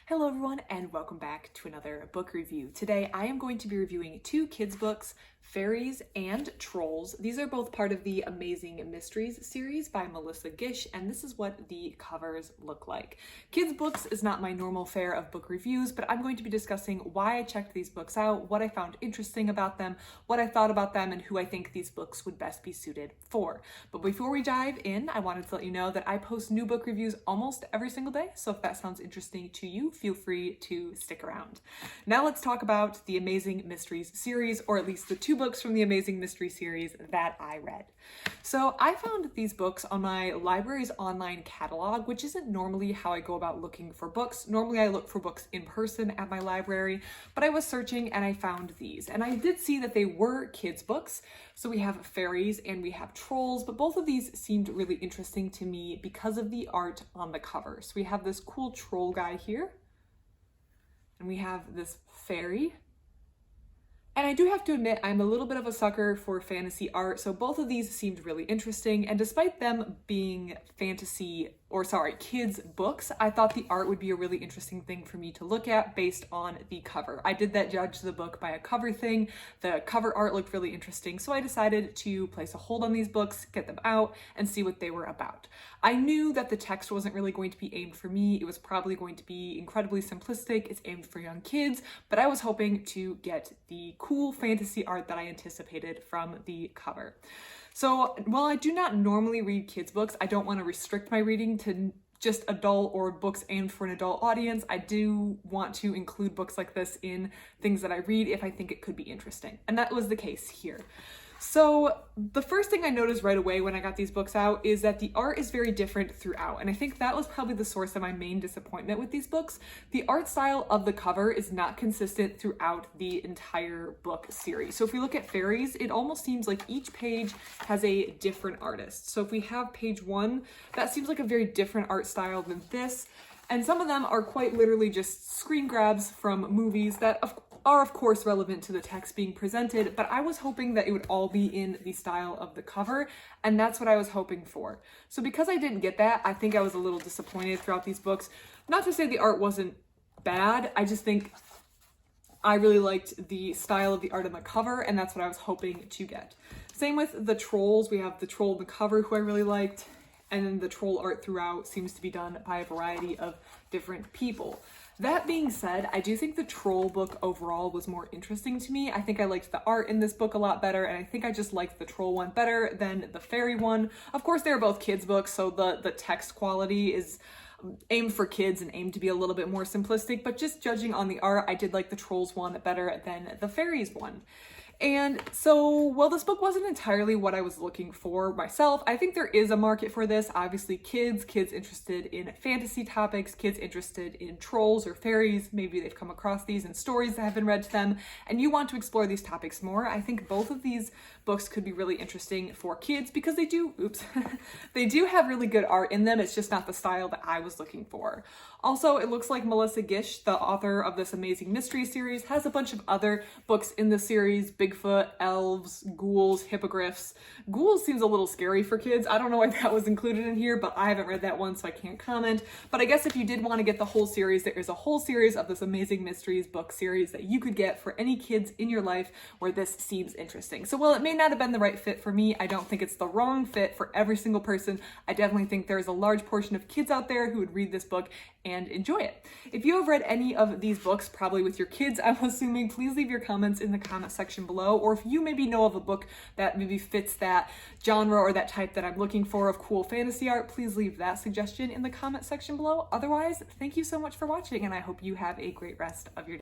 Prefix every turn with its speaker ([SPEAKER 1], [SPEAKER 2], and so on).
[SPEAKER 1] Hello everyone and welcome back to another book review. Today I am going to be reviewing two kids books, Fairies and Trolls. These are both part of the Amazing Mysteries series by Melissa Gish, and this is what the covers look like. Kids books is not my normal fare of book reviews, but I'm going to be discussing why I checked these books out, what I found interesting about them, what I thought about them, and who I think these books would best be suited for. But before we dive in, I wanted to let you know that I post new book reviews almost every single day, so if that sounds interesting to you, feel free to stick around. Now let's talk about the Amazing Mysteries series, or at least the two books from the Amazing Mystery series that I read. So I found these books on my library's online catalog, which isn't normally how I go about looking for books. Normally I look for books in person at my library, but I was searching and I found these. And I did see that they were kids books. So we have Fairies and we have Trolls, but both of these seemed really interesting to me because of the art on the cover. So we have this cool troll guy here, and we have this fairy. And I do have to admit, I'm a little bit of a sucker for fantasy art, so both of these seemed really interesting, and despite them being kids books, I thought the art would be a really interesting thing for me to look at based on the cover. I did that judge the book by a cover thing. The cover art looked really interesting, so I decided to place a hold on these books, get them out, and see what they were about. I knew that the text wasn't really going to be aimed for me. It was probably going to be incredibly simplistic. It's aimed for young kids, but I was hoping to get the cool fantasy art that I anticipated from the cover. So while I do not normally read kids books, I don't want to restrict my reading to just adult or books aimed for an adult audience. I do want to include books like this in things that I read if I think it could be interesting. And that was the case here. So the first thing I noticed right away when I got these books out is that the art is very different throughout. And I think that was probably the source of my main disappointment with these books. The art style of the cover is not consistent throughout the entire book series. So if we look at Fairies, it almost seems like each page has a different artist. So if we have page 1, that seems like a very different art style than this. And some of them are quite literally just screen grabs from movies that are of course relevant to the text being presented, but I was hoping that it would all be in the style of the cover, and that's what I was hoping for. So because I didn't get that, I think I was a little disappointed throughout these books. Not to say the art wasn't bad, I just think I really liked the style of the art on the cover, and that's what I was hoping to get. Same with the Trolls. We have the troll on the cover who I really liked, and then the troll art throughout seems to be done by a variety of different people. That being said, I do think the troll book overall was more interesting to me. I think I liked the art in this book a lot better, and I think I just liked the troll one better than the fairy one. Of course, they're both kids books, so the text quality is aimed for kids and aimed to be a little bit more simplistic, but just judging on the art, I did like the Trolls one better than the Fairies one. And so, while this book wasn't entirely what I was looking for myself, I think there is a market for this. Obviously kids interested in fantasy topics, kids interested in trolls or fairies, maybe they've come across these in stories that have been read to them, and you want to explore these topics more. I think both of these books could be really interesting for kids because they do have really good art in them. It's just not the style that I was looking for. Also, it looks like Melissa Gish, the author of this Amazing Mystery series, has a bunch of other books in the series: Bigfoot, elves, ghouls, hippogriffs. Ghouls seems a little scary for kids. I don't know why that was included in here, but I haven't read that one, so I can't comment. But I guess if you did want to get the whole series, there is a whole series of this Amazing Mysteries book series that you could get for any kids in your life where this seems interesting. So while it may not have been the right fit for me, I don't think it's the wrong fit for every single person. I definitely think there's a large portion of kids out there who would read this book and enjoy it. If you have read any of these books, probably with your kids, I'm assuming, please leave your comments in the comment section below. Or if you maybe know of a book that maybe fits that genre or that type that I'm looking for of cool fantasy art, please leave that suggestion in the comment section below. Otherwise, thank you so much for watching, and I hope you have a great rest of your day.